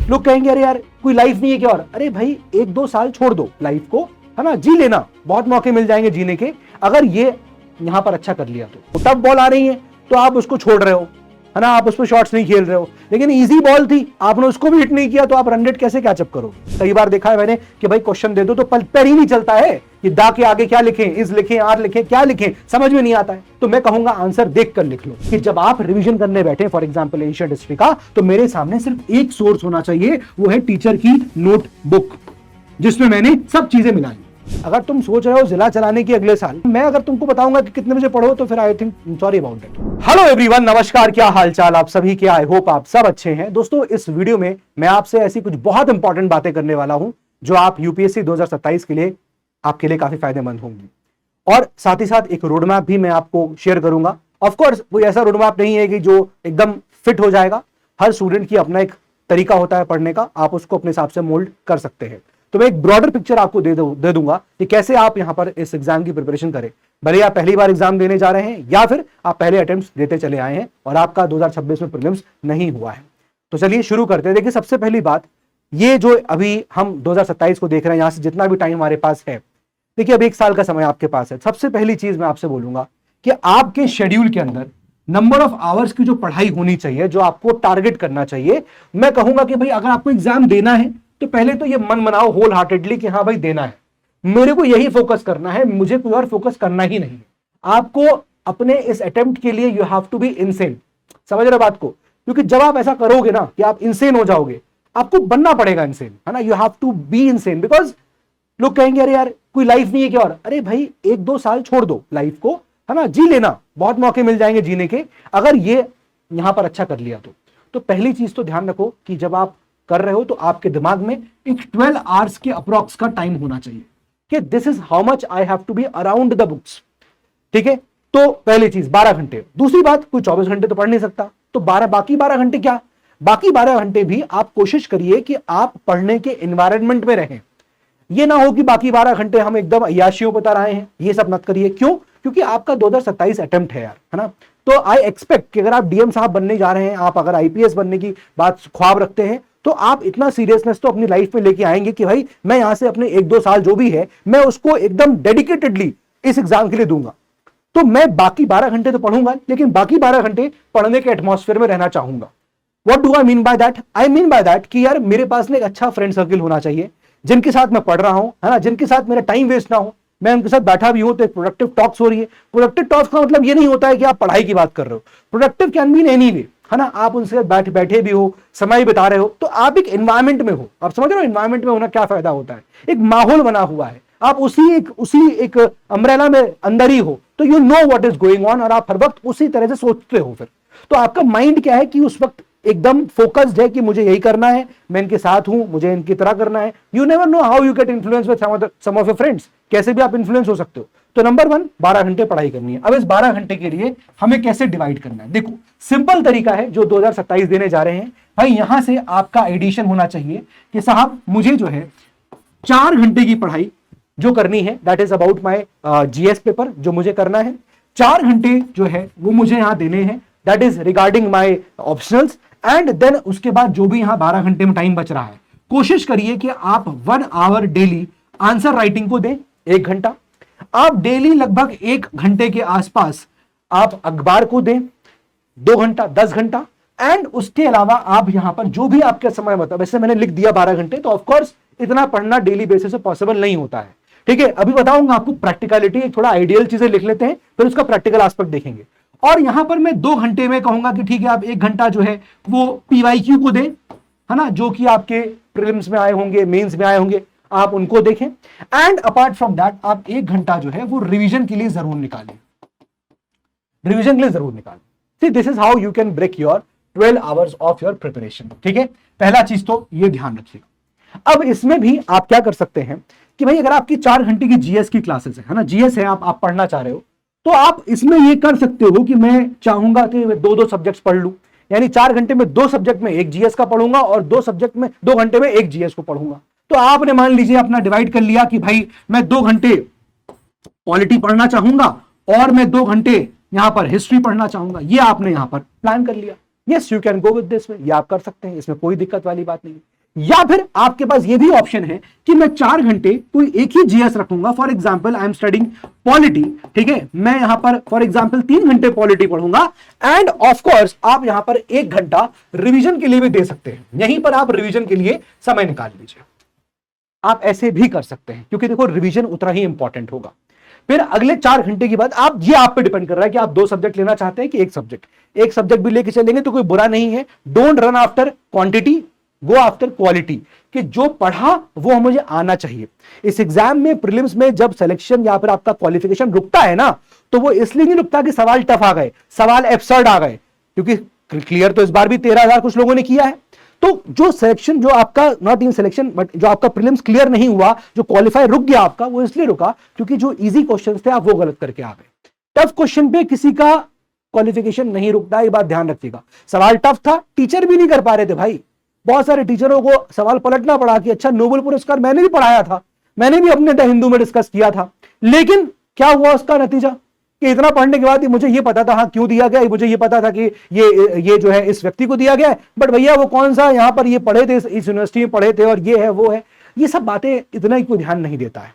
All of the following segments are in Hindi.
लोग कहेंगे अरे यार कोई लाइफ नहीं है क्या, और अरे भाई 1-2 साल छोड़ दो लाइफ को, है ना, जी लेना, बहुत मौके मिल जाएंगे जीने के। अगर ये यहां पर अच्छा कर लिया तो टफ बॉल आ रही है तो आप उसको छोड़ रहे हो, है ना, आप उस पर शॉट्स नहीं खेल रहे हो। लेकिन इजी बॉल थी, आपने उसको भी हिट नहीं किया तो आप रन रेट कैसे कैचअप करोगे। कई बार देखा है मैंने कि भाई क्वेश्चन दे दो तो पैर ही नहीं चलता है कि दा के आगे क्या लिखें, इज लिखें, आर लिखें, क्या लिखें, समझ में नहीं आता है। तो मैं कहूंगा आंसर देख कर लिख लो कि जब आप रिवीजन करने बैठे फॉर एग्जांपल एशियन हिस्ट्री का, तो मेरे सामने सिर्फ एक सोर्स होना चाहिए, वो है टीचर की नोटबुक जिसमें मैंने सब चीजें मिलाई। अगर तुम सोच रहे हो जिला चलाने की अगले साल, मैं अगर तुमको बताऊंगा कि कितने बजे पढ़ो तो फिर I think sorry about it. Hello everyone, नमस्कार, क्या हालचाल आप सभी के। आई होप आप सब अच्छे हैं। दोस्तों इस वीडियो में मैं आपसे ऐसी कुछ बहुत इंपॉर्टेंट बातें करने वाला हूं जो आप यूपीएससी 2027 के लिए आपके लिए काफी फायदेमंद होंगी, और साथ ही साथ एक रोड मैप भी मैं आपको शेयर करूंगा। ऑफकोर्स कोई ऐसा रोड मैप नहीं है कि जो एकदम फिट हो जाएगा, हर स्टूडेंट की अपना एक तरीका होता है पढ़ने का, आप उसको अपने हिसाब से मोल्ड कर सकते हैं। तो मैं एक ब्रॉडर पिक्चर आपको दे दूंगा कि कैसे आप यहां पर इस एग्जाम की प्रिपरेशन करें, भले आप पहली बार एग्जाम देने जा रहे हैं या फिर आप पहले अटेम्प्ट्स देते चले आए हैं और आपका 2026 में प्रीलिम्स नहीं हुआ है। तो चलिए शुरू करते हैं। देखिए सबसे पहली बात, ये जो अभी हम 2027 को देख रहे हैं, यहां से जितना भी टाइम हमारे पास है, देखिए अब 1 साल का समय आपके पास है। सबसे पहली चीज मैं आपसे बोलूंगा कि आपके शेड्यूल के अंदर नंबर ऑफ आवर्स की जो पढ़ाई होनी चाहिए, जो आपको टारगेट करना चाहिए, मैं कहूंगा कि भाई अगर आपको एग्जाम देना है तो पहले तो ये मन बनाओ होल हार्टेडली कि हाँ भाई देना है, मेरे को यही फोकस करना है, मुझे कोई और फोकस करना ही नहीं है। आपको अपने इस अटेम्प्ट के लिए you have to be insane. समझ रहे बात को, क्योंकि जब आप ऐसा करोगे ना कि आप इनसेन हो जाओगे, आपको बनना पड़ेगा इनसेन, है ना, you have to be insane. Because लोग कहेंगे अरे यार कोई लाइफ नहीं है क्या, और अरे भाई 1-2 साल छोड़ दो लाइफ को, है ना, जी लेना, बहुत मौके मिल जाएंगे जीने के। अगर ये यहां पर अच्छा कर लिया तो पहली चीज तो ध्यान रखो कि जब आप कर रहे हो तो आपके दिमाग में एक 12 आवर्स के अप्रॉक्स का टाइम होना चाहिए कि this is how much I have to be around the books. ठीक है, तो पहली चीज 12 घंटे। दूसरी बात, कोई 24 घंटे तो पढ़ नहीं सकता, तो बाकी 12 घंटे क्या, बाकी 12 घंटे भी आप कोशिश करिए कि आप पढ़ने के एनवायरनमेंट में रहें। ये ना हो कि बाकी 12 घंटे हम एकदम अय्याशियों पर उतर आए हैं, ये सब मत करिए। क्यों? क्योंकि आपका 2027 अटेम्प्ट है यार, है ना। तो आई एक्सपेक्ट कि अगर आप डीएम साहब बनने जा रहे हैं, आप अगर आईपीएस बनने की बात ख्वाब रखते हैं, तो आप इतना सीरियसनेस तो अपनी लाइफ में लेके आएंगे कि भाई मैं यहां से अपने 1-2 साल जो भी है मैं उसको एकदम डेडिकेटेडली इस एग्जाम के लिए दूंगा। तो मैं बाकी 12 घंटे तो पढ़ूंगा, लेकिन बाकी 12 घंटे पढ़ने के एटमॉस्फेयर में रहना चाहूंगा। What do I mean by that? I mean by that कि यार मेरे पास में एक अच्छा फ्रेंड सर्किल होना चाहिए जिनके साथ मैं पढ़ रहा हूं, है ना, जिनके साथ मेरा टाइम वेस्ट ना हो, मैं उनके साथ बैठा भी हूं तो एक प्रोडक्टिव टॉक्स हो रही है। प्रोडक्टिव टॉक्स का मतलब ये नहीं होता है कि आप पढ़ाई की बात कर रहे हो, productive can mean any way, है ना, आप उनसे बैठे भी हो, समय बिता रहे हो, तो आप एक एनवायरमेंट में हो। आप समझ रहे हो एनवायरमेंट में होना क्या फायदा होता है, एक माहौल बना हुआ है, आप उसी एक अम्ब्रेला में अंदर ही हो, तो you know what is going on, और आप हर वक्त उसी तरह से सोचते हो। फिर तो आपका माइंड क्या है कि उस वक्त एकदम फोकस्ड है कि मुझे यही करना है, मैं इनके साथ हूं, मुझे इनकी तरह करना है। You never know how you get influence with some of your friends, कैसे भी आप इन्फ्लुएंस हो सकते हो। तो नंबर 1, 12 घंटे पढ़ाई करनी है। अब इस 12 घंटे के लिए हमें कैसे डिवाइड करना है, देखो सिंपल तरीका है जो 2027 देने जा रहे हैं। भाई यहां से आपका एडिशन होना चाहिए कि साहब मुझे जो है 4 घंटे की पढ़ाई जो करनी है, that is about my GS paper, जो मुझे करना है 4 घंटे जो है वो मुझे यहां देने हैं, that is regarding my optionals. And then उसके बाद जो भी यहां 12 घंटे में टाइम बच रहा है, कोशिश करिए कि आप 1 आवर डेली आंसर राइटिंग को दें, 1 घंटा। आप डेली लगभग 1 घंटे के आसपास आप अखबार को दें, 2 घंटा, 10 घंटा। एंड उसके अलावा आप यहां पर जो भी आपके समय मतलब, वैसे मैंने लिख दिया 12 घंटे, तो ऑफकोर्स इतना पढ़ना डेली बेसिस पे पॉसिबल नहीं होता है। ठीक है, अभी बताऊंगा आपको प्रैक्टिकलिटी, थोड़ा आइडियल चीजें लिख लेते हैं, फिर उसका प्रैक्टिकल एस्पेक्ट देखेंगे। और यहां पर मैं 2 घंटे में कहूंगा कि ठीक है आप 1 घंटा जो है वो पीवाईक्यू को दें, है ना, जो कि आपके प्रीलिम्स में आए होंगे, मेंस में आए होंगे, आप उनको देखें। एंड अपार्ट फ्रॉम दैट आप 1 घंटा जो है वो रिवीजन के लिए जरूर निकालें, रिवीजन के लिए जरूर निकालें। See this is how you can break your 12 hours of your preparation. ठीक है, पहला चीज तो ये ध्यान रखिएगा। अब इसमें भी आप क्या कर सकते हैं कि भाई अगर आपकी 4 घंटे की जीएस की क्लासेस है ना, जीएस है, आप पढ़ना चाह रहे हो, तो आप इसमें ये कर सकते हो कि मैं चाहूंगा कि 2-2 सब्जेक्ट्स पढ़ लूं, यानी 4 घंटे में 2 सब्जेक्ट में 1 जीएस का पढ़ूंगा और 2 सब्जेक्ट में 2 घंटे में 1 जीएस को पढ़ूंगा। तो आपने मान लीजिए अपना डिवाइड कर लिया कि भाई मैं 2 घंटे पॉलिटी पढ़ना चाहूंगा और मैं 2 घंटे यहां पर हिस्ट्री पढ़ना चाहूंगा, ये आपने यहां पर प्लान कर लिया। Yes you can go with this way, ये आप कर सकते हैं, इसमें कोई दिक्कत वाली बात नहीं। या फिर आपके पास ये भी ऑप्शन है कि मैं 4 घंटे कोई एक ही जीएस रखूंगा। For example I am studying polity, ठीक है, मैं यहां पर फॉर एग्जाम्पल 3 घंटे पॉलिटी पढ़ूंगा एंड ऑफ कोर्स आप यहां पर 1 घंटा रिवीजन के लिए भी दे सकते हैं। यहीं पर आप रिवीजन के लिए समय निकाल लीजिए, आप ऐसे भी कर सकते हैं, क्योंकि देखो रिवीजन उतना ही इंपॉर्टेंट होगा। फिर अगले 4 घंटे के बाद आप पे डिपेंड कर रहा है कि आप 2 सब्जेक्ट लेना चाहते हैं कि एक सब्जेक्ट भी लेके चलेंगे तो कोई बुरा नहीं है। Don't run after quantity, go after quality, कि जो पढ़ा वो मुझे आना चाहिए। इस एग्जाम में प्रीलिम्स में जब सिलेक्शन या फिर आपका क्वालिफिकेशन रुकता है ना, तो वो इसलिए नहीं रुकता कि सवाल टफ आ गए, सवाल एब्सर्ड आ गए, क्योंकि क्लियर तो इस बार भी 13,000 कुछ लोगों ने किया है। तो जो सिलेक्शन, जो आपका नॉट इन सिलेक्शन बट जो आपका प्रीलिम्स क्लियर नहीं हुआ, जो क्वालिफाई रुक गया आपका, वो इसलिए रुका क्योंकि जो इजी क्वेश्चंस थे आप वो गलत करके आ गए। टफ क्वेश्चन पे किसी का क्वालिफिकेशन नहीं रुकता, ये बात ध्यान रखिएगा। सवाल टफ था, टीचर भी नहीं कर पा रहे थे भाई, बहुत सारे टीचरों को सवाल पलटना पड़ा कि अच्छा नोबेल पुरस्कार मैंने भी पढ़ाया था, मैंने भी अपने द हिंदू में डिस्कस किया था, लेकिन क्या हुआ उसका नतीजा कि इतना पढ़ने के बाद मुझे ये पता था हाँ क्यों दिया गया, मुझे ये पता था कि ये जो है इस व्यक्ति को दिया गया है, बट भैया वो कौन सा यहां पर ये पढ़े थे, इस यूनिवर्सिटी में पढ़े थे और ये है वो है, ये सब बातें इतना ही कोई ध्यान नहीं देता है।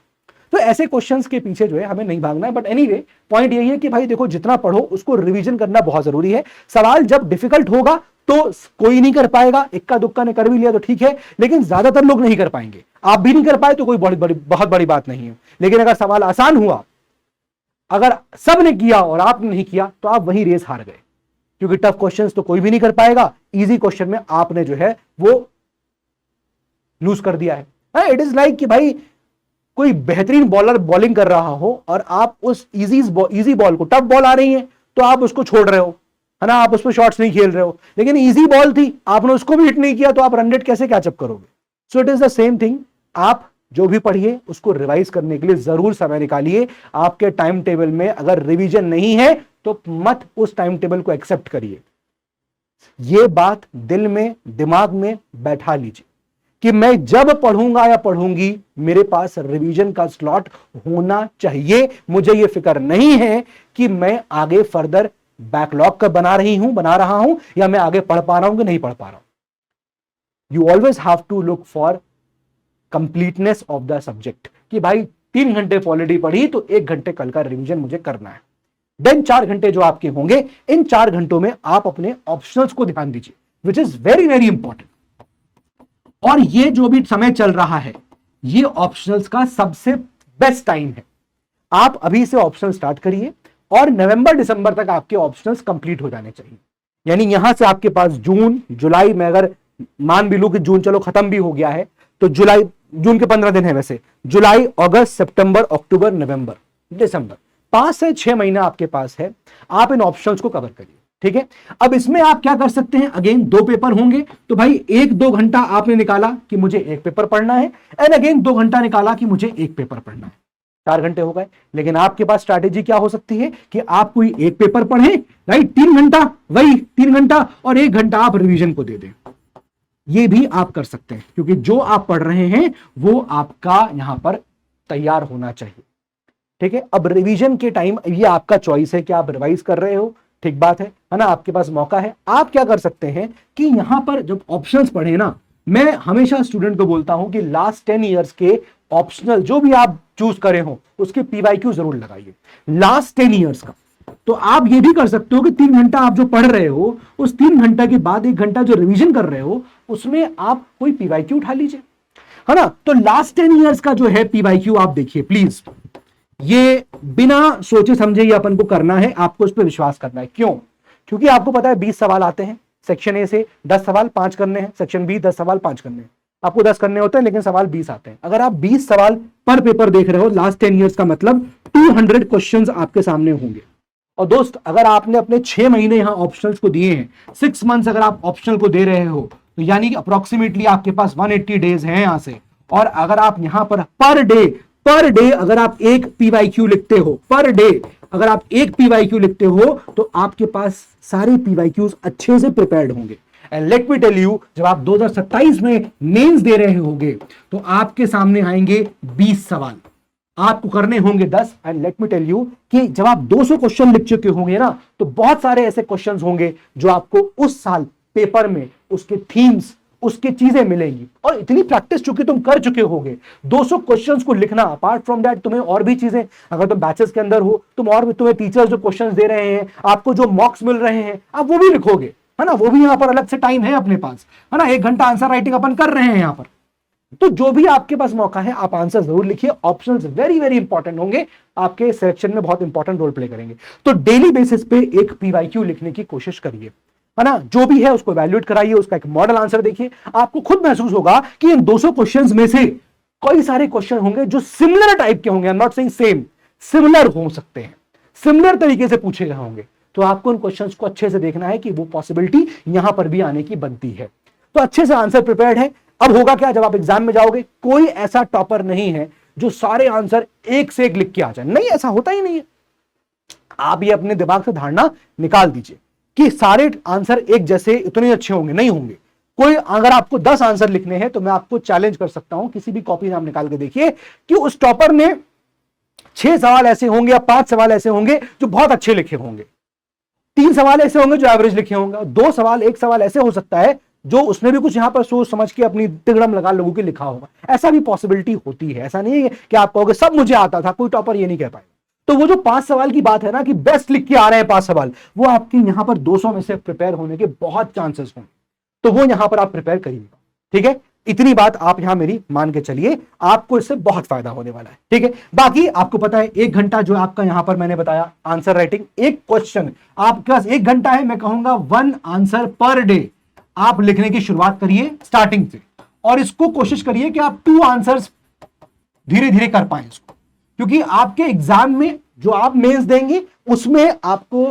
तो ऐसे क्वेश्चंस के पीछे जो है हमें नहीं भागना है। बट एनीवे पॉइंट यही है कि भाई देखो जितना पढ़ो उसको रिवीजन करना बहुत जरूरी है। सवाल जब डिफिकल्ट होगा तो कोई नहीं कर पाएगा, इक्का दुक्का ने कर भी लिया तो ठीक है, लेकिन ज्यादातर लोग नहीं कर पाएंगे। आप भी नहीं कर पाए तो कोई बहुत बड़ी बात नहीं है, लेकिन अगर सवाल आसान हुआ, अगर सब ने किया और आपने नहीं किया, तो आप वही रेस हार गए, क्योंकि टफ क्वेश्चंस तो कोई भी नहीं कर पाएगा, इजी क्वेश्चन में आपने जो है वो लूज कर दिया है। इट इज लाइक कि भाई कोई बेहतरीन बॉलर बॉलिंग कर रहा हो और आप उस इजी बॉल को, टफ बॉल आ रही है तो आप उसको छोड़ रहे हो, है ना, आप उस पर शॉट्स नहीं खेल रहे हो, लेकिन इजी बॉल थी, आपने उसको भी हिट नहीं किया, तो आप रन रेट कैसे कैचअप करोगे? So it is the same thing. आप जो भी पढ़िए उसको रिवाइज करने के लिए जरूर समय निकालिए। आपके टाइम टेबल में अगर रिवीजन नहीं है तो मत उस टाइम टेबल को एक्सेप्ट करिए। यह बात दिल में, दिमाग में बैठा लीजिए कि मैं जब पढ़ूंगा या पढ़ूंगी मेरे पास रिवीजन का स्लॉट होना चाहिए। मुझे यह फिक्र नहीं है कि मैं आगे फर्दर बैकलॉग का बना रहा हूं या मैं आगे पढ़ पा रहा हूं कि नहीं पढ़ पा रहा हूं। You always have to look for completeness of the subject, कि भाई 3 घंटे पॉलिटी पढ़ी तो 1 घंटे कल का रिवीजन मुझे करना है। देन 4 घंटे जो आपके होंगे, इन 4 घंटों में आप अपने ऑप्शनल्स को ध्यान दीजिए, which is very very important. और ये जो भी समय चल रहा है, ये ऑप्शनल्स का सबसे बेस्ट टाइम है। आप अभी से ऑप्शनल स्टार्ट करिए और नवंबर दिसंबर तक आपके ऑप्शनल्स कंप्लीट हो जाने चाहिए। यानी यहां से आपके पास जून जुलाई में, अगर मान भी लूं कि जून चलो खत्म भी हो गया है, तो जुलाई, जून के 15 दिन है वैसे, जुलाई अगस्त सितंबर अक्टूबर नवंबर दिसंबर, 5 से 6 महीना आपके पास है। आप इन ऑप्शंस को कवर करिए, ठीक है। अब इसमें आप क्या कर सकते हैं, अगेन 2 पेपर होंगे, तो भाई 1-2 घंटा आपने निकाला कि मुझे 1 पेपर पढ़ना है, एंड अगेन 2 घंटा निकाला कि मुझे 1 पेपर पढ़ना है। 4 घंटे हो गए। लेकिन आपके पास स्ट्रैटेजी क्या हो सकती है कि आप कोई 1 पेपर पढ़ें, राइट, 3 घंटा, वही 3 घंटा, और 1 घंटा आप रिवीजन को दे दें। ये भी आप कर सकते हैं, क्योंकि जो आप पढ़ रहे हैं वो आपका यहां पर तैयार होना चाहिए, ठीक है। अब रिवीजन के टाइम ये आपका चॉइस है कि आप रिवाइज कर रहे हो, ठीक बात है ना, आपके पास मौका है। आप क्या कर सकते हैं कि यहां पर जब ऑप्शंस पढ़े ना, मैं हमेशा स्टूडेंट को बोलता हूं कि लास्ट 10 इयर्स के ऑप्शनल जो भी आप चूज करे हो उसके पीवाईक्यू जरूर लगाइए, लास्ट 10 इयर्स का। तो आप ये भी कर सकते हो कि 3 घंटा आप जो पढ़ रहे हो, उस 3 घंटा के बाद 1 घंटा जो रिवीजन कर रहे हो, उसमें आप कोई पीवाईक्यू उठा लीजिए, है ना। तो लास्ट 10 इयर्स का जो है पीवाईक्यू आप देखिए प्लीज, ये बिना सोचे समझे ये अपन को करना है, आपको इस पर विश्वास करना है। क्यों? क्योंकि आपको पता है 20 सवाल आते हैं, सेक्शन ए से 10 सवाल 5 करने हैं, सेक्शन बी 10 सवाल 5 करने हैं। आपको 10 करने होते हैं लेकिन सवाल 20 आते हैं। अगर आप 20 सवाल पर पेपर देख रहे हो लास्ट 10 इयर्स का मतलब 200 क्वेश्चंस आपके सामने होंगे। और दोस्त, अगर आपने अपने 6 महीने यहां ऑप्शनल्स को दिए हैं, 6 मंथ्स अगर आप ऑप्शनल को दे रहे हो, तो यानी कि अप्रोक्सीमेटली आपके पास 180 डेज हैं यहां से। और अगर आप यहां पर पर डे अगर आप एक पीवाईक्यू लिखते हो, पर डे अगर आप एक पीवाईक्यू लिखते हो, तो आपके पास सारे पीवाईक्यूज अच्छे से प्रिपेयर्ड होंगे। And let me tell you, जब आप 2027 में मेंस दे रहे होंगे तो आपके सामने आएंगे 20 सवाल, आपको करने होंगे 10। And let me tell you कि जब आप 200 क्वेश्चन लिख चुके होंगे ना, तो बहुत सारे ऐसे क्वेश्चंस होंगे जो आपको उस साल पेपर में उसके थीम्स उसकी चीजें मिलेंगी। और इतनी प्रैक्टिस चूंकि तुम कर चुके होगे 200 क्वेश्चंस को लिखना, अपार्ट फ्रॉम दैट तुम्हें और भी चीजें, अगर तुम बैचेस के अंदर हो तुम और भी, तुम्हें टीचर्स जो क्वेश्चंस दे रहे हैं, आपको जो मॉक्स मिल रहे हैं, आप वो भी लिखोगे, है ना। वो भी यहां पर अलग से टाइम है अपने पास, है ना। 1 घंटा आंसर राइटिंग अपन कर रहे हैं यहां पर। तो जो भी आपके पास मौका है आप आंसर जरूर लिखिए। ऑप्शंस वेरी वेरी इंपॉर्टेंट होंगे, आपके सिलेक्शन में बहुत इंपॉर्टेंट रोल प्ले करेंगे। तो डेली बेसिस पे एक पीवाईक्यू लिखने की कोशिश करिए, है ना। जो भी है उसको वैल्यूएट कराइए, उसका एक मॉडल आंसर देखिए। आपको खुद महसूस होगा कि इन 200 क्वेश्चंस में से कई सारे क्वेश्चन होंगे जो सिमिलर टाइप के होंगे, I am not saying same, similar हो सकते हैं, सिमिलर तरीके से पूछे गए होंगे। तो आपको उन क्वेश्चंस को अच्छे से देखना है कि वो पॉसिबिलिटी यहां पर भी आने की बनती है। तो अच्छे से आंसर प्रिपेयर्ड है। अब होगा क्या, जब आप एग्जाम में जाओगे कोई ऐसा टॉपर नहीं है जो सारे आंसर एक से एक लिख के आ जाए, नहीं, ऐसा होता ही नहीं है। आप ये अपने दिमाग से धारणा निकाल दीजिए कि सारे आंसर एक जैसे इतने अच्छे होंगे, नहीं होंगे। कोई, अगर आपको 10 आंसर लिखने हैं तो मैं आपको चैलेंज कर सकता हूं, किसी भी कॉपी में आप निकाल के देखिए कि उस टॉपर ने 6 सवाल ऐसे होंगे या 5 सवाल ऐसे होंगे जो बहुत अच्छे लिखे होंगे, 3 सवाल ऐसे होंगे जो एवरेज लिखे होंगे, और 2 सवाल, 1 सवाल ऐसे हो सकता है जो उसने भी कुछ यहां पर सोच समझ के अपनी तिगड़म लगा लोगों के लिखा होगा। ऐसा भी पॉसिबिलिटी होती है, ऐसा नहीं है कि आप कहोगे सब मुझे आता था, कोई टॉपर ये नहीं कह पाएगा। तो वो जो 5 सवाल की बात है ना कि बेस्ट लिख के आ रहे हैं 5 सवाल, वो आपके यहां पर 200 में से प्रिपेयर होने के बहुत चांसेस होंगे, तो वो यहां पर आप प्रिपेयर करिएगा, ठीक है। इतनी बात आप यहां मेरी मान के चलिए, आपको इससे बहुत फायदा होने वाला है, ठीक है। बाकी आपको पता है 1 घंटा जो आपका यहां पर मैंने बताया आंसर राइटिंग, एक क्वेश्चन आपके पास 1 घंटा है, मैं कहूंगा 1 आंसर पर डे आप लिखने की शुरुआत करिए स्टार्टिंग से, और इसको कोशिश करिए कि आप 2 आंसर्स धीरे धीरे कर पाए इसको, क्योंकि आपके एग्जाम में जो आप मेंस देंगे उसमें आपको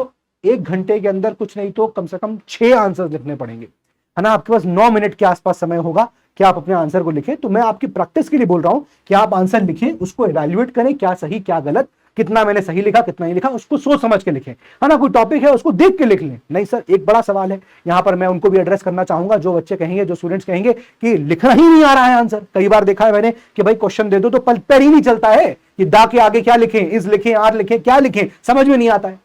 1 घंटे के अंदर कुछ नहीं तो कम से कम 6 आंसर्स लिखने पड़ेंगे, है ना। आपके पास 9 मिनट के आसपास समय होगा कि आप अपने आंसर को लिखें। तो मैं आपकी प्रैक्टिस के लिए बोल रहा हूं कि आप आंसर लिखें, उसको इवैल्यूएट करें, क्या सही क्या गलत, कितना मैंने सही लिखा कितना नहीं लिखा, उसको सोच समझ के लिखें, है ना। कोई टॉपिक है उसको देख के लिख लें। नहीं सर, एक बड़ा सवाल है यहां पर, मैं उनको भी एड्रेस करना चाहूंगा, जो बच्चे कहेंगे, जो स्टूडेंट्स कहेंगे कि लिखना ही नहीं आ रहा है आंसर। कई बार देखा है मैंने कि भाई क्वेश्चन दे दो तो पैर ही नहीं चलता है कि दा के आगे क्या लिखें, इज लिखें, आर लिखें, क्या लिखें, समझ में नहीं आता है।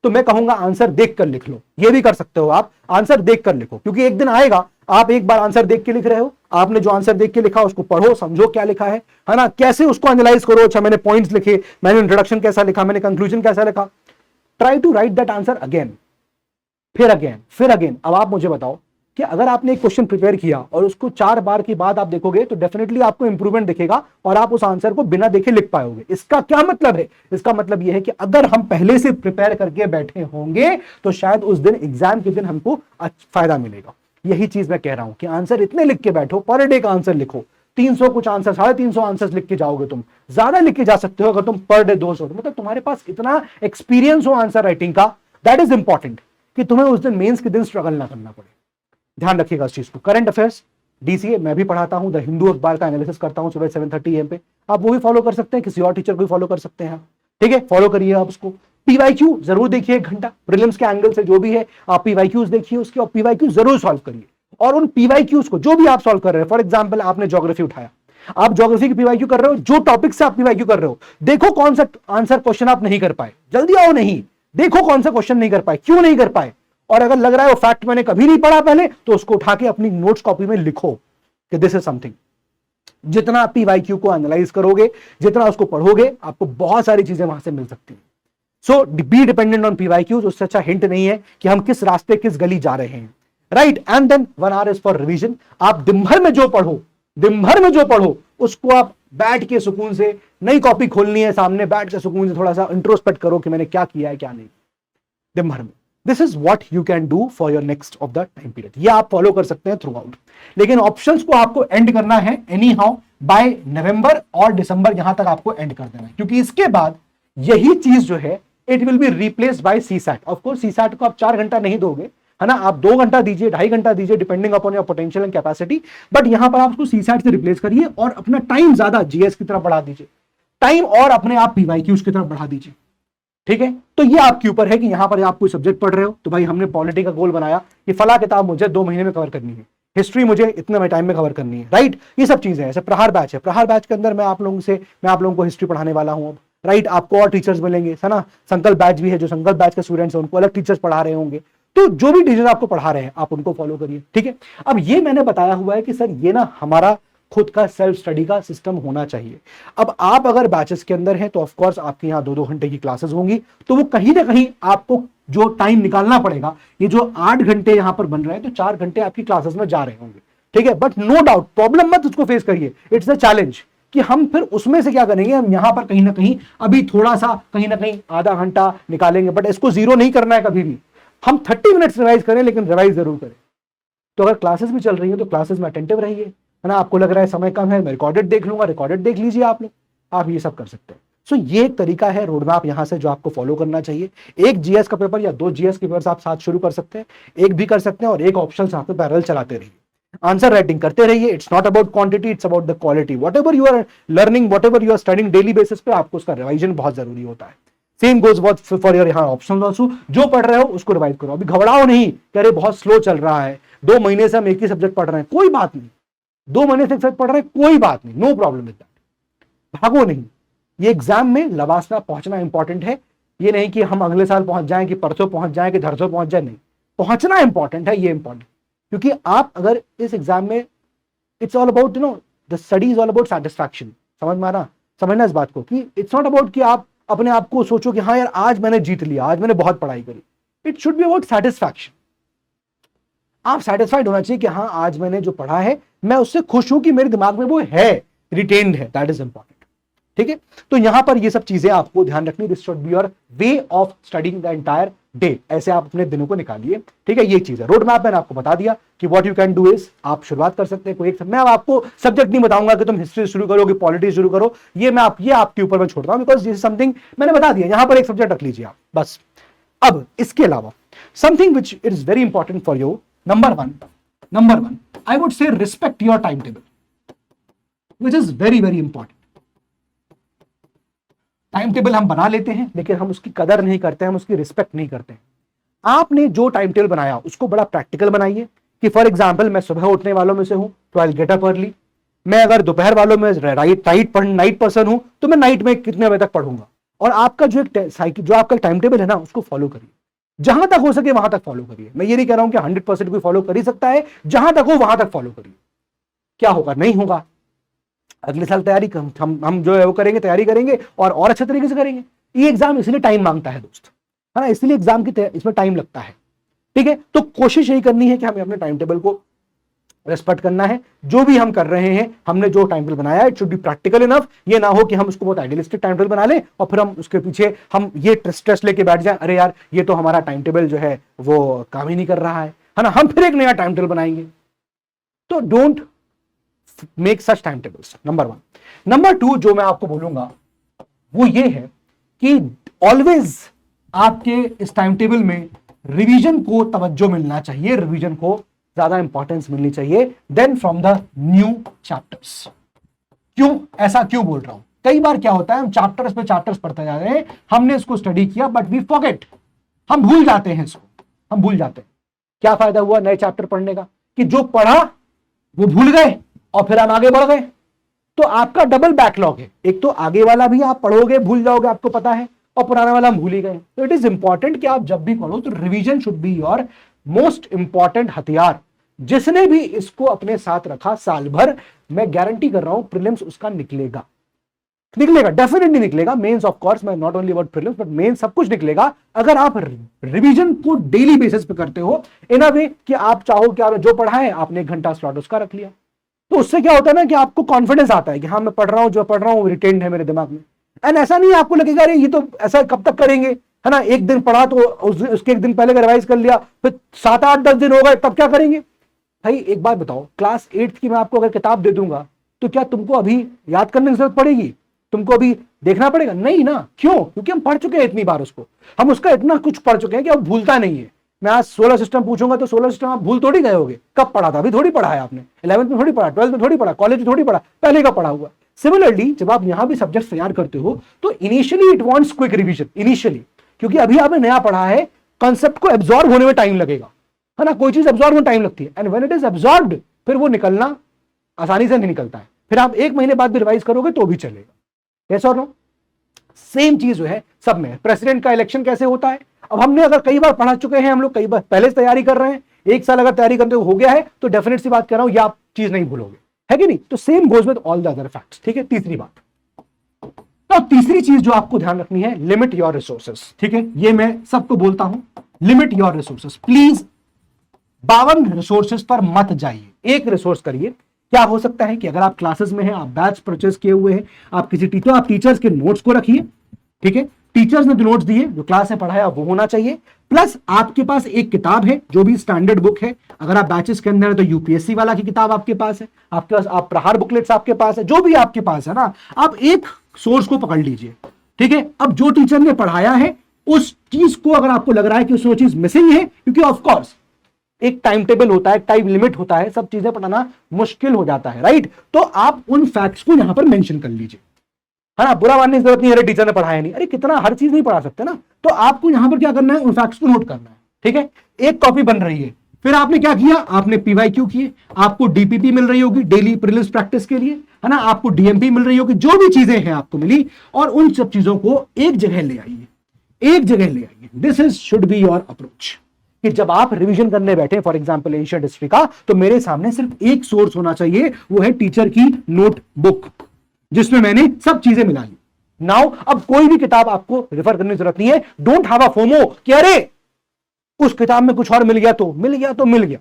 तो मैं कहूंगा आंसर देख कर लिख लो, ये भी कर सकते हो आप, आंसर देख कर लिखो, क्योंकि एक दिन आएगा आप एक बार आंसर देख के लिख रहे हो, आपने जो आंसर देख के लिखा उसको पढ़ो, समझो क्या लिखा है ना, कैसे उसको एनालाइज करो। अच्छा मैंने पॉइंट्स लिखे, मैंने इंट्रोडक्शन कैसा लिखा, मैंने कंक्लूजन कैसा लिखा, try to write that answer again, फिर अगेन, फिर अगेन। अब आप मुझे बताओ कि अगर आपने एक क्वेश्चन प्रिपेयर किया और उसको 4 बार के बाद आप देखोगे तो डेफिनेटली आपको इंप्रूवमेंट दिखेगा और आप उस आंसर को बिना देखे लिख पाओगे। इसका क्या मतलब है? इसका मतलब यह है कि अगर हम पहले से प्रिपेयर करके बैठे होंगे तो शायद उस दिन एग्जाम के दिन हमको फायदा मिलेगा। यही चीज मैं कह रहा हूं कि आंसर इतने लिख के बैठो, पर डे का आंसर लिखो, 300 कुछ आंसर, 350 आंसर लिख के जाओगे, तुम ज्यादा लिख के जा सकते हो अगर तुम पर डे 200, मतलब तुम्हारे पास इतना एक्सपीरियंस हो आंसर राइटिंग का, दैट इज इंपॉर्टेंट, कि तुम्हें उस दिन मेंस के दिन स्ट्रगल ना करना पड़े। ध्यान रखिएगा इस चीज को। करंट अफेयर्स डीसीए मैं भी पढ़ाता हूं, द हिंदू अखबार का एनालिसिस करता हूं सुबह 7:30 AM पे, आप वो भी फॉलो कर सकते हैं, किसी और टीचर को भी फॉलो कर सकते हैं, ठीक है, फॉलो करिए आप उसको। पीवाईक्यू जरूर देखिए 1 घंटा, प्रीलिम्स के एंगल से जो भी है आप पीवाईक्यूज देखिए उसके, और पीवाईक्यू जरूर सॉल्व करिए। और उन पीवाईक्यूज को जो भी आप सॉल्व कर रहे हैं, फॉर एग्जांपल आपने ज्योग्राफी उठाया, आप ज्योग्राफी की पीवाईक्यू कर रहे हो, जो टॉपिक से आप पीवाईक्यू कर रहे हो, देखो कौन सा आंसर क्वेश्चन आप नहीं कर पाए, जल्दी आओ, नहीं देखो कौन सा क्वेश्चन नहीं कर पाए, क्यों नहीं कर पाए, और अगर लग रहा है वो फैक्ट मैंने कभी नहीं पढ़ा पहले, तो उसको उठा के अपनी नोट्स कॉपी में लिखो कि दिस इज समथिंग। जितना आप पीवाईक्यू को एनालाइज करोगे, जितना उसको पढ़ोगे, आपको बहुत सारी चीजें वहां से मिल सकती हैं। सो बी डिपेंडेंट ऑन पीवाईक्यूज, उससे अच्छा हिंट नहीं है कि हम किस रास्ते किस गली जा रहे हैं, right. And then 1 hour is for revision. आप दिन भर में जो पढ़ो, दिन भर में जो पढ़ो उसको आप बैठ के सुकून से, नई कॉपी खोलनी है सामने, बैठ के सुकून से थोड़ा सा इंट्रोस्पेक्ट करो कि मैंने क्या किया है क्या नहीं दिन भर में। This is what you can do for your next of the time period. ये आप फॉलो कर सकते हैं थ्रू आउट, लेकिन ऑप्शंस को आपको एंड करना है एनी हाउ बाय नवंबर और दिसंबर, यहां तक आपको एंड कर देना है, क्योंकि इसके बाद यही चीज जो है it will be replaced by CSAT. Of course CSAT को आप 4 घंटा नहीं दोगे, है ना, आप 2 घंटा दीजिए, 2.5 घंटा दीजिए, depending upon your potential and capacity, but यहां पर आप उसको सीसैट से रिप्लेस करिए और अपना टाइम ज्यादा जीएस की तरफ बढ़ा दीजिए, टाइम और अपने आप पीवाईक्यूज की तरफ बढ़ा दीजिए, ठीक है। तो ये आपके ऊपर है कि यहां पर आप कोई सब्जेक्ट पढ़ रहे हो तो भाई हमने पॉलिटी का गोल बनाया कि फला किताब मुझे 2 महीने में कवर करनी है, हिस्ट्री मुझे इतने टाइम में कवर करनी है, राइट। ये सब चीजें हैं। ऐसे प्रहार बैच है, प्रहार बैच के अंदर मैं आप लोगों को हिस्ट्री पढ़ाने वाला हूं अब, राइट। आपको और टीचर्स मिलेंगे, है ना। संकल्प बैच भी है, जो संकल्प बैच के स्टूडेंट्स हैं उनको अलग टीचर्स पढ़ा रहे होंगे। तो जो भी टीचर आपको पढ़ा रहे हैं आप उनको फॉलो करिए, ठीक है। अब ये मैंने बताया हुआ है कि सर ये ना हमारा खुद का सेल्फ स्टडी का सिस्टम होना चाहिए। अब आप अगर बैचेस के अंदर हैं तो ऑफ कोर्स आपके यहाँ 2-2 घंटे की क्लासेस होंगी, तो वो कहीं ना कहीं आपको जो टाइम निकालना पड़ेगा, ये जो 8 घंटे यहां पर बन रहे हैं तो 4 घंटे आपकी क्लासेस में जा रहे होंगे, ठीक है। बट नो डाउट प्रॉब्लम मत उसको फेस करिए, इट्स अ चैलेंज कि हम फिर उसमें से क्या करेंगे, हम यहां पर कहीं ना कहीं अभी थोड़ा सा कहीं ना कहीं आधा घंटा निकालेंगे, बट इसको जीरो नहीं करना है कभी भी। हम 30 मिनट्स रिवाइज करें लेकिन रिवाइज जरूर करें। तो अगर क्लासेस भी चल रही है तो क्लासेस में अटेंटिव रहिए, है ना। आपको लग रहा है समय कम है, मैं रिकॉर्डेड देख लूंगा, रिकॉर्डेड देख लीजिए आप लोग, आप ये सब कर सकते हैं। सो ये एक तरीका है रोड मैप यहां से जो आपको फॉलो करना चाहिए। एक जीएस का पेपर या 2 जीएस के पेपर्स आप साथ शुरू कर सकते हैं, एक भी कर सकते हैं और एक ऑप्शन साथ में पैरेलल चलाते रहिए, आंसर राइटिंग करते रहिए। It's not about quantity, it's about the quality. Whatever you are learning, whatever you are studying daily basis पे आपको उसका रिवाइजन बहुत जरूरी होता है। Same goes what for your यहाँ ऑप्शनल आल्सो, जो पढ़ रहे हो उसको रिवाइज करो। अभी घबराओ नहीं कि अरे बहुत स्लो चल रहा है, 2 महीने से हम एक ही सब्जेक्ट पढ़ रहे हैं, कोई बात नहीं। 2 महीने से एक सब्जेक्ट पढ़ रहे हैं, कोई बात नहीं, नो प्रॉब्लम विद दैट। भागो नहीं, ये एग्जाम में लवासना पहुंचना इंपॉर्टेंट है। ये नहीं कि हम अगले साल पहुंच जाएं, कि परसों पहुंच जाएं, कि धरसों पहुंच जाए, नहीं, पहुंचना इंपॉर्टेंट है, ये इंपॉर्टेंट। क्योंकि आप अगर इस एग्जाम में, it's all about you know the study is all about satisfaction. समझना इस बात को कि इट्स नॉट अबाउट कि आप अपने आप को सोचो कि हाँ यार आज मैंने जीत लिया, आज मैंने बहुत पढ़ाई करी। It should be about satisfaction. आप सेटिस्फाइड होना चाहिए कि हाँ आज मैंने जो पढ़ा है मैं उससे खुश हूं, कि मेरे दिमाग में वो है, रिटेन्ड है, दैट इज इंपॉर्टेंट, ठीक है। तो यहां पर ये सब चीजें आपको ध्यान रखनी। This should be your way of studying the entire day. ऐसे आप अपने दिनों को निकालिए, ठीक है। ये चीज है। रोड मैप मैंने आपको बता दिया कि what you can do is, आप शुरुआत कर सकते हैं कोई एक। मैं आपको सब्जेक्ट नहीं बताऊंगा कि तुम हिस्ट्री शुरू करो, कि पॉलिटिक्स शुरू करो, ये आपके ऊपर मैं छोड़ता हूं, बिकॉज दिस इज समथिंग मैंने बता दिया। यहां पर एक सब्जेक्ट रख लीजिए आप बस। अब इसके अलावा something which is very important for you, number one I would say respect your time table, which is very very important. Time table हम बना लेते हैं लेकिन हम उसकी कदर नहीं करते, हम उसकी रिस्पेक्ट नहीं करते हैं। आपने जो टाइम टेबल बनाया उसको बड़ा प्रैक्टिकल बनाइए कि फॉर एग्जांपल मैं सुबह उठने वालों में से हूं तो आई गेट अप अर्ली। मैं अगर दोपहर वालों में नाइट पर्सन हूं तो मैं नाइट में कितने बजे तक पढ़ूंगा। और आपका जो एक साइकिल, जो आपका टाइम टेबल है ना, उसको फॉलो करिए, जहां तक हो सके वहां तक फॉलो करिए। मैं ये नहीं कह रहा हूं कि 100% कोई फॉलो कर ही सकता है, जहां तक हो वहां तक फॉलो करिए। क्या होगा, नहीं होगा, अगले साल तैयारी हम जो है वो करेंगे, तैयारी करेंगे और अच्छे तरीके से करेंगे। ये एग्जाम इसलिए टाइम मांगता है दोस्त, है ना, इसलिए एग्जाम की इसमें टाइम लगता है, ठीक है। तो कोशिश यही करनी है कि हमें अपने टाइम टेबल को रेस्पेक्ट करना है। जो भी हम कर रहे हैं, हमने जो टाइम टेबल बनाया है, it should be practical enough. ये ना हो कि हम उसको बहुत आइडियलिस्टिक टाइम टेबल बना लें और फिर हम उसके पीछे हम ये स्ट्रेस लेके बैठ जाए, अरे यार ये तो हमारा टाइम टेबल जो है वो काम ही नहीं कर रहा है ना, हम फिर एक नया टाइम टेबल बनाएंगे। तो don't make such time tables, number 1। Number 2 जो मैं आपको बोलूंगा वो ये है कि ऑलवेज आपके इस टाइम टेबल में रिवीजन को तवज्जो मिलना चाहिए, रिवीजन को ज्यादा इंपॉर्टेंस मिलनी चाहिए then from the new chapters. क्यों, ऐसा क्यों बोल रहा हूं? कई बार क्या होता है, हम चैप्टर्स पे चैप्टर्स पढ़ते जा रहे हैं, हमने इसको स्टडी किया बट वी फॉरगेट, हम भूल जाते हैं इसको, हम भूल जाते हैं। क्या फायदा हुआ नए चैप्टर पढ़ने का, कि जो पढ़ा वो भूल गए और फिर हम आगे बढ़ गए। तो आपका डबल बैकलॉग है, एक तो आगे वाला भी आप पढ़ोगे भूल जाओगे, आपको पता है, और पुराना वाला हम भूल ही गए। तो इट इज इंपॉर्टेंट कि आप जब भी पढ़ो तो revision should be your most important हथियार। जिसने भी इसको अपने साथ रखा साल भर, मैं गारंटी कर रहा हूं प्रीलिम्स उसका निकलेगा, डेफिनेटली निकलेगा। मेंस ऑफ कोर्स, मैं not only about prelims but mains सब कुछ निकलेगा अगर आप रिवीजन को डेली बेसिस पे करते हो, इन अ वे कि आप चाहो कि आप जो पढ़ा है आपने 1 घंटा स्लॉट उसका रख लिया। तो उससे क्या होता है ना कि आपको कॉन्फिडेंस आता है कि हाँ मैं पढ़ रहा हूं, जो पढ़ रहा हूं रिटेन्ड है मेरे दिमाग में। एंड ऐसा नहीं आपको लगेगा अरे ये तो ऐसा कब तक करेंगे, है ना, एक दिन पढ़ा तो उसके एक दिन पहले का रिवाइज कर लिया, फिर 7, 8, 10 दिन हो गए, तब क्या करेंगे? भाई एक बात बताओ, क्लास 8th की मैं आपको अगर किताब दे दूंगा तो क्या तुमको अभी याद करने की जरूरत पड़ेगी? तुमको अभी देखना पड़ेगा? नहीं ना। क्यों? क्योंकि हम पढ़ चुके हैं इतनी बार उसको, हम उसका इतना कुछ पढ़ चुके हैं कि अब भूलता नहीं है। मैं आज सोलर सिस्टम पूछूंगा तो सोलर सिस्टम आप भूल थोड़ी गए होगे, कब पढ़ा था? अभी थोड़ी पढ़ा है आपने, 11th में थोड़ी पढ़ा, 12th में थोड़ी पढ़ा, कॉलेज में थोड़ी पढ़ा, पहले का पढ़ा हुआ। सिमिलरली जब आप यहां भी सब्जेक्ट तैयार करते हो तो initially it wants quick revision, initially, क्योंकि अभी आपने नया पढ़ा है, कॉन्सेप्ट को एब्जॉर्ब होने में टाइम लगेगा, है ना, कोई चीज एब्जॉर्ब होने में टाइम लगती है। And when it is absorbed फिर वो निकलना आसानी से नहीं निकलता है, फिर आप 1 महीने बाद भी रिवाइज करोगे तो भी चलेगा। यस और नो? सेम चीज जो है सब में। प्रेसिडेंट का इलेक्शन कैसे होता है, अब हमने अगर कई बार पढ़ा चुके हैं, हम लोग कई बार पहले से तैयारी कर रहे हैं, एक साल अगर तैयारी करते हो गया है तो डेफिनेट सी बात कर रहा हूं, ये आप चीज नहीं भूलोगे, है कि नहीं। तो same goes with all the other facts, ठीक है। तीसरी बात, तो तीसरी चीज जो आपको ध्यान रखनी है, लिमिट योर रिसोर्सेस, ठीक है। ये मैं सबको बोलता हूं, limit your resources please. 52 resources पर मत जाइए, एक रिसोर्स करिए। क्या हो सकता है कि अगर आप क्लासेस में हैं, आप बैच परचेज किए हुए हैं, आप किसी टीचर, आप टीचर्स के नोट्स को रखिए, ठीक है। टीचर्स ने जो नोट्स दिए, जो क्लास में पढ़ाया वो होना चाहिए, प्लस आपके पास एक किताब है जो भी स्टैंडर्ड बुक है। अगर आप बैचेस के अंदर है तो यूपीएससी वाला की किताब आपके पास है, आपके पास आप प्रहार बुकलेट्स आपके पास है, जो भी आपके पास है ना, आप एक सोर्स को पकड़ लीजिए, ठीक है। अब जो टीचर ने पढ़ाया है उस चीज को अगर आपको लग रहा है कि उसमें चीज मिसिंग है, क्योंकि ऑफकोर्स एक टाइम टेबल होता है, टाइम लिमिट होता है, सब चीजें पढ़ाना मुश्किल हो जाता है, राइट। तो आप उन फैक्ट्स को यहां पर मेंशन कर लीजिए, है ना। बुरा मानने की जरूरत नहीं है, अरे टीचर ने पढ़ाया नहीं, अरे कितना हर चीज नहीं पढ़ा सकते ना। तो आपको यहां पर क्या करना है, उन फैक्ट्स को नोट करना है, ठीक है। एक कॉपी बन रही है, फिर आपने क्या किया, आपने पीवाईक्यू किए, आपको डीपीपी मिल रही होगी डेली प्रीलिम्स प्रैक्टिस के लिए, है ना, आपको डीएमपी मिल रही होगी, जो भी चीजें हैं आपको मिली, और उन सब चीजों को एक जगह ले आइए, एक जगह ले आइए। This is should be your approach, कि जब आप रिवीजन करने बैठे फॉर एग्जांपल एशियन हिस्ट्री का, तो मेरे सामने सिर्फ एक सोर्स होना चाहिए, वो है टीचर की नोटबुक, जिसमें मैंने सब चीजें मिला ली। नाउ अब कोई भी किताब आपको रेफर करने की जरूरत नहीं है। डोंट हैव अ फोमो कि अरे उस किताब में कुछ और मिल गया तो मिल गया तो मिल गया।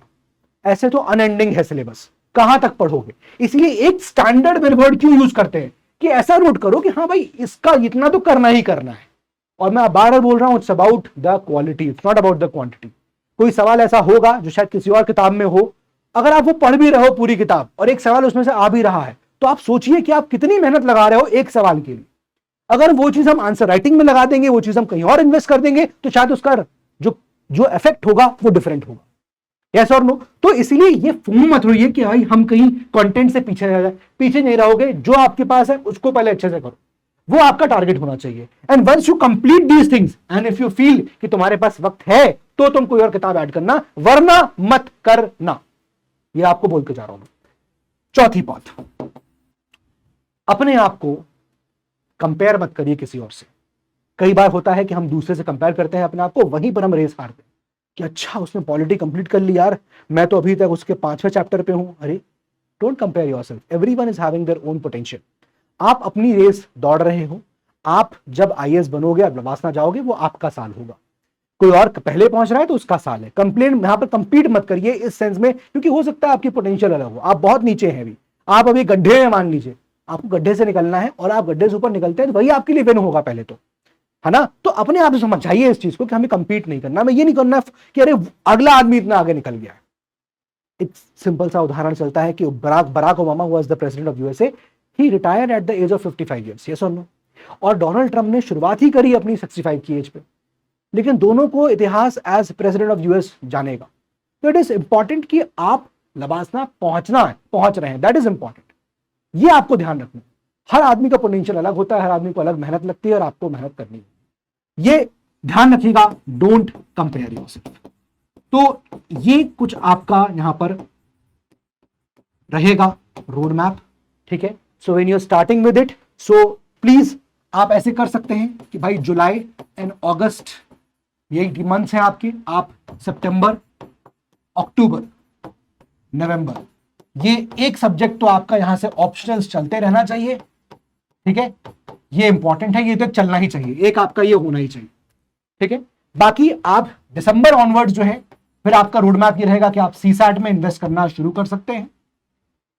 ऐसे तो अनएंडिंग है सिलेबस, कहां तक पढ़ोगे। इसलिए एक स्टैंडर्ड मेथड क्यों यूज करते हैं कि ऐसा नोट करो कि हाँ भाई इसका इतना तो करना ही करना है। और मैं बार बार बोल रहा हूं, it's about the quality, it's not about the quantity. कोई सवाल ऐसा होगा जो शायद किसी और किताब में हो, अगर आप वो पढ़ भी रहे हो पूरी किताब और एक सवाल उसमें से आ भी रहा है, तो आप सोचिए कि आप कितनी मेहनत लगा रहे हो एक सवाल के लिए। अगर वो चीज हम आंसर राइटिंग में लगा देंगे, वो चीज हम कहीं और इन्वेस्ट कर देंगे, तो शायद उसका जो इफेक्ट होगा वो डिफरेंट होगा। यस और नो। तो इसीलिए ये फोम मत रहिए कि भाई हम कहीं कंटेंट से पीछे रह जाए, पीछे नहीं रहोगे। जो आपके पास है उसको पहले अच्छे से करो, वो आपका टारगेट होना चाहिए। And once you complete these things and if you feel कि तुम्हारे पास वक्त है तो तुम कोई और किताब ऐड करना, वरना मत करना। ये आपको बोल के जा रहा हूं मैं। चौथी बात, अपने आप को कंपेयर मत करिए किसी और से। कई बार होता है कि हम दूसरे से कंपेयर करते हैं अपने आप को, वहीं पर हम रेस हारते हैं कि अच्छा उसने पॉलिटी कंप्लीट कर ली यार, मैं तो अभी तक उसके 5वें चैप्टर पे हूं। अरे don't compare yourself, everyone is having their own potential. आप अपनी रेस दौड़ रहे हो, आप जब आईएएस बनोगे, अब लवासना जाओगे, वो आपका साल होगा। कोई और पहले पहुंच रहा है तो उसका साल है। कंप्लेन यहां पर कंपीट मत करिए इस सेंस में, क्योंकि हो सकता है आपकी पोटेंशियल अलग हो, आप बहुत नीचे हैं अभी, आप अभी गड्ढे में, मान लीजिए आपको गड्ढे से निकलना है और आप गड्ढे से ऊपर निकलते हैं तो वही आपके लिए विन होगा पहले तो, है ना। तो अपने आप से समझाइए इस चीज को कि हमें कंपीट नहीं करना, हमें ये नहीं करना कि अरे अगला आदमी इतना आगे निकल गया है। एक सिंपल सा उदाहरण चलता है कि Barack Obama was the president of USA, he retired at the age of 55 years, yes और नो। और डोनाल्ड ट्रंप ने शुरुआत ही करी अपनी 65 की एज पे, लेकिन दोनों को इतिहास एज प्रेसिडेंट ऑफ यूएस जानेगा। तो इट इज इंपॉर्टेंट कि आप लबासना पहुंच रहे हैं, दैट इज इंपॉर्टेंट। ये आपको ध्यान रखना। हर आदमी का पोटेंशियल अलग होता है, हर आदमी को अलग मेहनत लगती है और आपको मेहनत करनी है, ये ध्यान रखिएगा। Don't compare yourself. तो ये कुछ आपका यहां पर रहेगा रोड मैप, ठीक है। So when you are starting with it, so please आप ऐसे कर सकते हैं कि भाई जुलाई एंड अगस्त ये मंथ्स हैं आपके, आप सितंबर, अक्टूबर, नवंबर, ये एक सब्जेक्ट तो आपका यहां से ऑप्शनल्स चलते रहना चाहिए, ठीक है। ये इंपॉर्टेंट है, ये तो चलना ही चाहिए, एक आपका ये होना ही चाहिए, ठीक है। बाकी आप दिसंबर ऑनवर्ड जो है, फिर आपका रोड मैप ये रहेगा कि आप सीसैट में इन्वेस्ट करना शुरू कर सकते हैं,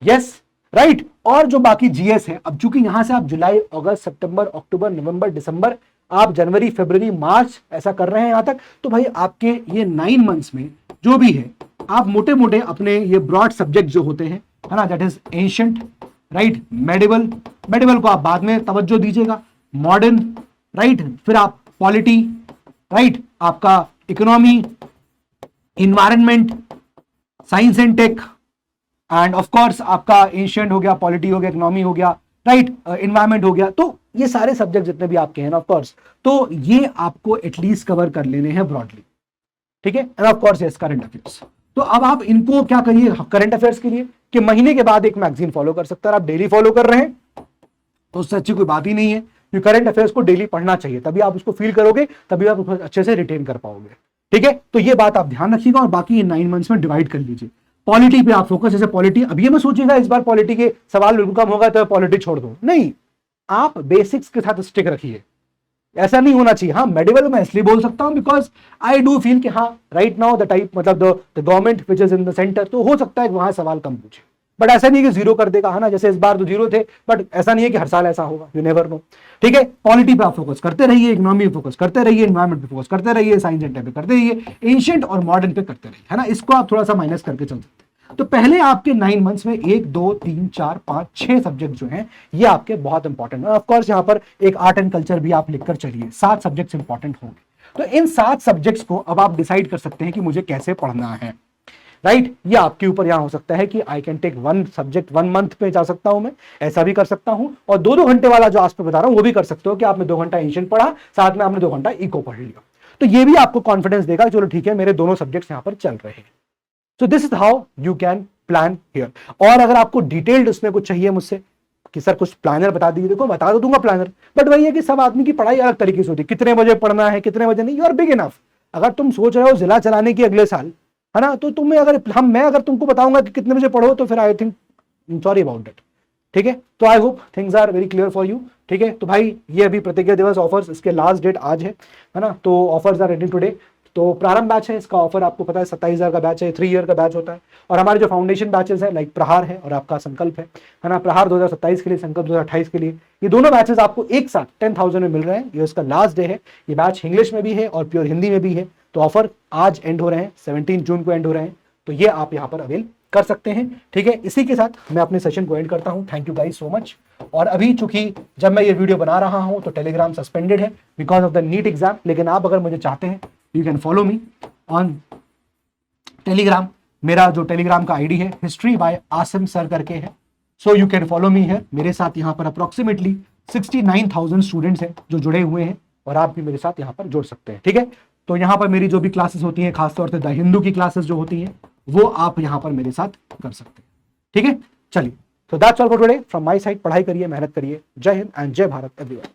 यस राइट। और जो बाकी जीएस है, अब चूंकि यहां से आप जुलाई, अगस्त, सितंबर, अक्टूबर, नवंबर, दिसंबर, आप जनवरी, फरवरी, मार्च ऐसा कर रहे हैं यहां तक, तो भाई आपके ये 9 मंथ्स में जो भी है, आप मोटे मोटे अपने ये ब्रॉड सब्जेक्ट जो होते हैं, है ना, that is ancient, right, medieval को आप बाद में तवज्जो दीजिएगा, मॉडर्न, राइट, फिर आप पॉलिटी, राइट, आपका economy, environment, science and tech, and of course आपका एंशिएंट हो गया, पॉलिटी हो गया, इकोनॉमी हो गया, राइट, एनवायरमेंट हो गया। तो ये सारे सब्जेक्ट जितने भी आपके हैं ऑफ कोर्स, तो ये आपको एटलीस्ट कवर कर लेने हैं ब्रॉडली, ठीक है। And of course yes current affairs. तो अब आप इनको क्या करिए करंट अफेयर्स के लिए कि महीने के बाद एक मैगजीन फॉलो कर सकता है। आप डेली फॉलो कर रहे हैं तो उससे अच्छी कोई बात ही नहीं है। ये करंट अफेयर्स को डेली पढ़ना चाहिए, तभी आप उसको फील करोगे, तभी आप उसको अच्छे से रिटेन कर पाओगे। ठीक है, तो ये बात आप ध्यान रखिएगा और बाकी 9 मंथ्स में डिवाइड कर लीजिए। पॉलिटी पे आप फोकस, जैसे पॉलिटी, अब ये मैं सोचिएगा इस बार पॉलिटी के सवाल बिल्कुल कम होगा तो पॉलिटी छोड़ दो, नहीं, आप बेसिक्स के साथ स्टिक रखिए, ऐसा नहीं होना चाहिए। हाँ, मेडिवल में इसलिए बोल सकता हूं बिकॉज आई डू फील कि हाँ राइट नाउ द टाइप, मतलब the government which is in the centre, तो हो सकता है वहां सवाल कम पूछे, बट ऐसा नहीं कि जीरो कर देगा, है ना, जैसे इस बार तो जीरो थे, बट ऐसा नहीं है कि हर साल ऐसा होगा, यू नेवर नो। ठीक है, पॉलिटी पे आप फोकस करते रहिए, इकोनॉमी पे फोकस करते रहिए, एनवायरमेंट पे फोकस करते रहिए, साइंस एंड टेक पे करते रहिए, एंशिएंट और मॉडर्न पे करते रहिए, है ना, इसको आप थोड़ा सा माइनस करके चल सकते हैं। तो पहले आपके 9 मंथ्स में 1 2 3 4 5 6 सब्जेक्ट जो हैं ये आपके बहुत इंपॉर्टेंट है। ऑफ कोर्स यहाँ पर एक आर्ट एंड कल्चर भी आप लिखकर चलिए, 7 सब्जेक्ट्स इंपॉर्टेंट होंगे। तो इन 7 सब्जेक्ट्स को अब आप डिसाइड कर सकते हैं कि मुझे कैसे पढ़ना है, राइट। ये आपके ऊपर यहां हो सकता है कि I can take 1 subject 1 month पे जा सकता हूं, मैं ऐसा भी कर सकता हूं, और 2-2 घंटे वाला जो आज पे बता रहा हूं वो भी कर सकते हो कि आपने 2 घंटा एंशिएंट पढ़ा, साथ में आपने 2 घंटा इको पढ़ लिया, तो ये भी आपको कॉन्फिडेंस देगा, चलो ठीक है मेरे दोनों सब्जेक्ट्स यहां पर चल रहे हैं। So this is how you can plan here. और अगर आपको डिटेल्ड उसमें कुछ चाहिए मुझसे कि सर कुछ प्लानर बता दीजिए, देखो बता तो दूंगा प्लानर, बट वही है कि सब आदमी की पढ़ाई अलग तरीके से होती है, कितने बजे पढ़ना है कितने बजे नहीं, यू आर बिग इनफ। अगर तुम सोच रहे हो जिला चलाने की अगले साल, है ना, तो तुम्हें अगर मैं अगर तुमको बताऊंगा कि कितने बजे पढ़ो, तो फिर I think sorry about that. ठीक है, तो I hope things are very clear for you. ठीक है, तो भाई ये अभी प्रतिज्ञा दिवस ऑफर्स, इसके लास्ट डेट आज है ना, तो ऑफर्स आर रेडी टुडे। तो प्रारंभ बैच है, इसका ऑफर आपको पता है 27,000 का बैच है, 3 ईयर का बैच होता है। और हमारे जो फाउंडेशन बैचेस है लाइक प्रहार है और आपका संकल्प है ना, प्रहार 2027 के लिए, संकल्प 2028 के लिए, ये दोनों बैचेस आपको एक साथ 10,000 में मिल रहे हैं। ये इसका लास्ट डे है, ये बैच इंग्लिश में भी है और प्योर हिंदी में भी है। तो ऑफर आज एंड हो रहे हैं, 17 जून को एंड हो रहे हैं, तो ये आप यहाँ पर अवेल कर सकते हैं। ठीक है, इसी के साथ मैं अपने सेशन को एंड करता हूँ। Thank you guys so much. और अभी चूंकि जब मैं ये वीडियो बना रहा हूँ तो टेलीग्राम सस्पेंडेड है because of the NEET exam, लेकिन आप अगर मुझे चाहते हैं you can follow me on Telegram. मेरा जो टेलीग्राम का आईडी है हिस्ट्री बाय आसिम सर करके है, सो यू कैन फॉलो मी है। मेरे साथ यहाँ पर अप्रोक्सीमेटली 69,000 स्टूडेंट्स हैं जो जुड़े हुए हैं, और आप भी मेरे साथ यहाँ पर जुड़ सकते हैं। ठीक है, तो यहाँ पर मेरी जो भी क्लासेस होती हैं, खासतौर से द हिंदू की क्लासेस जो होती हैं, वो आप यहाँ पर मेरे साथ कर सकते हैं। ठीक है, चलिए, तो that's all for today from my side. पढ़ाई करिए, मेहनत करिए। जय हिंद एंड जय भारत एवरीवन।